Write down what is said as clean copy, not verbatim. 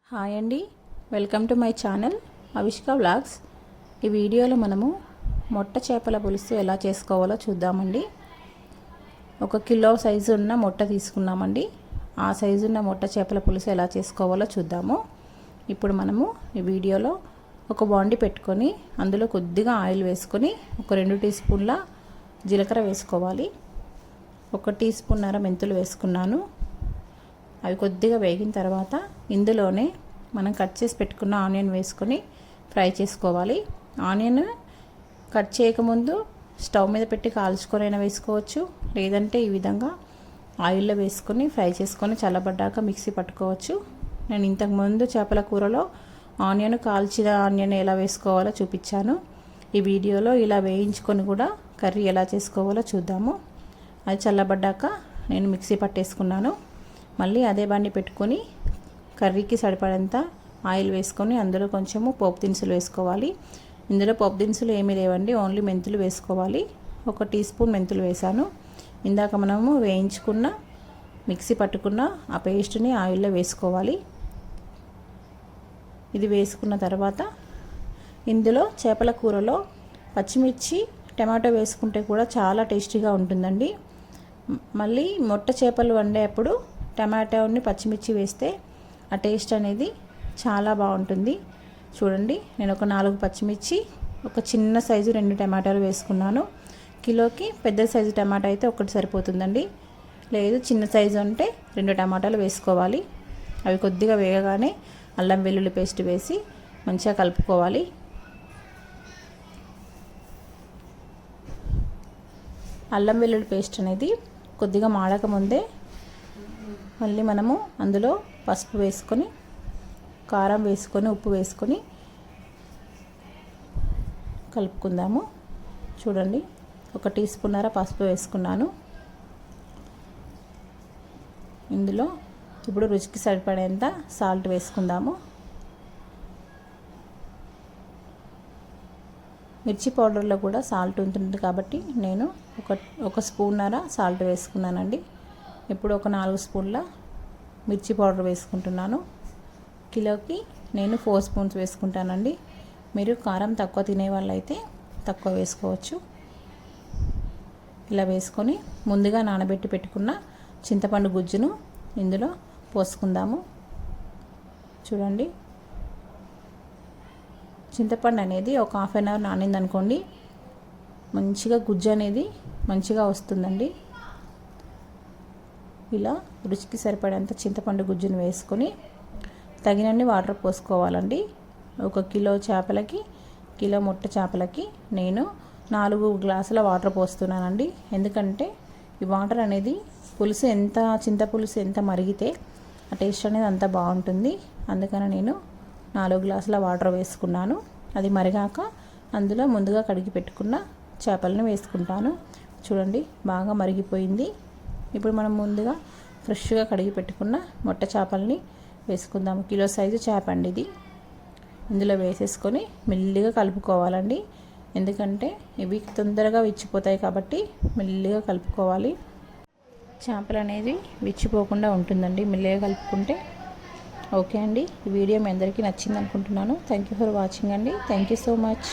Hi అండి, welcome to my channel Avishka vlogs. ఈ వీడియోలో మనము మొట్ట చేపల పులుసు ఎలా చేసుకోవాలో చూద్దామండి. 1 కిలో సైజు ఉన్న మొట్ట తీసుకున్నామండి. ఆ సైజు ఉన్న మొట్ట చేపల పులుసు ఎలా చేసుకోవాలో చూద్దాము. ఇప్పుడు మనము ఈ వీడియోలో ఒక బాండి పెట్టుకొని అందులో కొద్దిగా ఆయిల్ వేసుకొని ఒక 2 టీ స్పూన్ల జీలకర్ర వేసుకోవాలి. 1 టీ స్పూన్నర మెంతులు వేసుకున్నాను. అవి కొద్దిగా వేగిన తర్వాత ఇందులోనే మనం కట్ చేసి పెట్టుకున్న ఆనియన్ వేసుకొని ఫ్రై చేసుకోవాలి. ఆనియన్ కట్ చేయకముందు స్టవ్ మీద పెట్టి కాల్చుకొనైనా వేసుకోవచ్చు, లేదంటే ఈ విధంగా ఆయిల్లో వేసుకొని ఫ్రై చేసుకొని చల్లబడ్డాక మిక్సీ పట్టుకోవచ్చు. నేను ఇంతకుముందు చేపల కూరలో కాల్చిన ఆనియన్ ఎలా వేసుకోవాలో చూపించాను. ఈ వీడియోలో ఇలా వేయించుకొని కూడా కర్రీ ఎలా చేసుకోవాలో చూద్దాము. అది చల్లబడ్డాక నేను మిక్సీ పట్టేసుకున్నాను. మళ్ళీ అదే బండి పెట్టుకొని కర్రీకి సరిపడంత ఆయిల్ వేసుకొని అందులో కొంచెము పోపు దినుసులు వేసుకోవాలి. ఇందులో పోపు దినుసులు ఏమీ లేవండి, ఓన్లీ మెంతులు వేసుకోవాలి. 1 టీ స్పూన్ మెంతులు వేసాను. ఇందాక మనము వేయించుకున్న మిక్సీ పట్టుకున్న ఆ పేస్ట్ని ఆయిల్లో వేసుకోవాలి. ఇది వేసుకున్న తర్వాత ఇందులో చేపల కూరలో పచ్చిమిర్చి టమాటో వేసుకుంటే కూడా చాలా టేస్టీగా ఉంటుందండి. మళ్ళీ మొట్ట చేపలు వండేటప్పుడు టమాటోని పచ్చిమిర్చి వేస్తే ఆ టేస్ట్ అనేది చాలా బాగుంటుంది. చూడండి, నేను ఒక 4 పచ్చిమిర్చి, ఒక చిన్న సైజు 2 టమాటాలు వేసుకున్నాను. కిలోకి పెద్ద సైజు టమాటా అయితే 1 సరిపోతుందండి, లేదు చిన్న సైజు అంటే 2 టమాటాలు వేసుకోవాలి. అవి కొద్దిగా వేగగానే అల్లం వెల్లుల్లి పేస్ట్ వేసి మంచిగా కలుపుకోవాలి. అల్లం వెల్లుల్లి పేస్ట్ అనేది కొద్దిగా మాడక ముందే మళ్ళీ మనము అందులో పసుపు వేసుకొని, కారం వేసుకొని, ఉప్పు వేసుకొని కలుపుకుందాము. చూడండి, 1 టీ స్పూన్నర పసుపు వేసుకున్నాను. ఇందులో ఇప్పుడు రుచికి సరిపడేంత సాల్ట్ వేసుకుందాము. మిర్చి పౌడర్లో కూడా సాల్ట్ ఉంటుంది కాబట్టి నేను ఒక స్పూన్నర సాల్ట్ వేసుకున్నానండి. ఇప్పుడు ఒక 4 స్పూన్ల మిర్చి పౌడర్ వేసుకుంటున్నాను. కిలోకి నేను 4 స్పూన్స్ వేసుకుంటానండి. మీరు కారం తక్కువ తినే వాళ్ళైతే తక్కువ వేసుకోవచ్చు. ఇలా వేసుకొని ముందుగా నానబెట్టి పెట్టుకున్న చింతపండు గుజ్జును ఇందులో పోసుకుందాము. చూడండి, చింతపండు అనేది ఒక హాఫ్ అన్ అవర్ నానిందనుకోండి, మంచిగా గుజ్జు అనేది మంచిగా వస్తుందండి. ఇలా రుచికి సరిపడేంత చింతపండు గుజ్జును వేసుకొని తగినన్ని వాటర్ పోసుకోవాలండి. 1 కిలో చేపలకి, కిలో మొట్ట చేపలకి నేను 4 గ్లాసుల వాటర్ పోస్తున్నానండి. ఎందుకంటే ఈ వాటర్ అనేది చింతపులుసు ఎంత మరిగితే ఆ టేస్ట్ అనేది అంత బాగుంటుంది. అందుకని నేను 4 గ్లాసుల వాటర్ వేసుకున్నాను. అది మరిగాక అందులో ముందుగా కడిగి పెట్టుకున్న చేపలను వేసుకుంటాను. చూడండి, బాగా మరిగిపోయింది. ఇప్పుడు మనం ముందుగా ఫ్రెష్గా కడిగి పెట్టుకున్న మొట్ట చేపల్ని వేసుకుందాము. కిలో సైజు చేప అండి ఇది. ఇందులో వేసేసుకొని మెల్లిగా కలుపుకోవాలండి. ఎందుకంటే ఇవి తొందరగా విచ్చిపోతాయి కాబట్టి మెల్లిగా కలుపుకోవాలి. చేపలు అనేది విచ్చిపోకుండా ఉంటుందండి మెల్లిగా కలుపుకుంటే. ఓకే అండి, ఈ వీడియో మీ అందరికీ నచ్చింది అనుకుంటున్నాను. థ్యాంక్ యూ ఫర్ వాచింగ్ అండి. Thank you so much.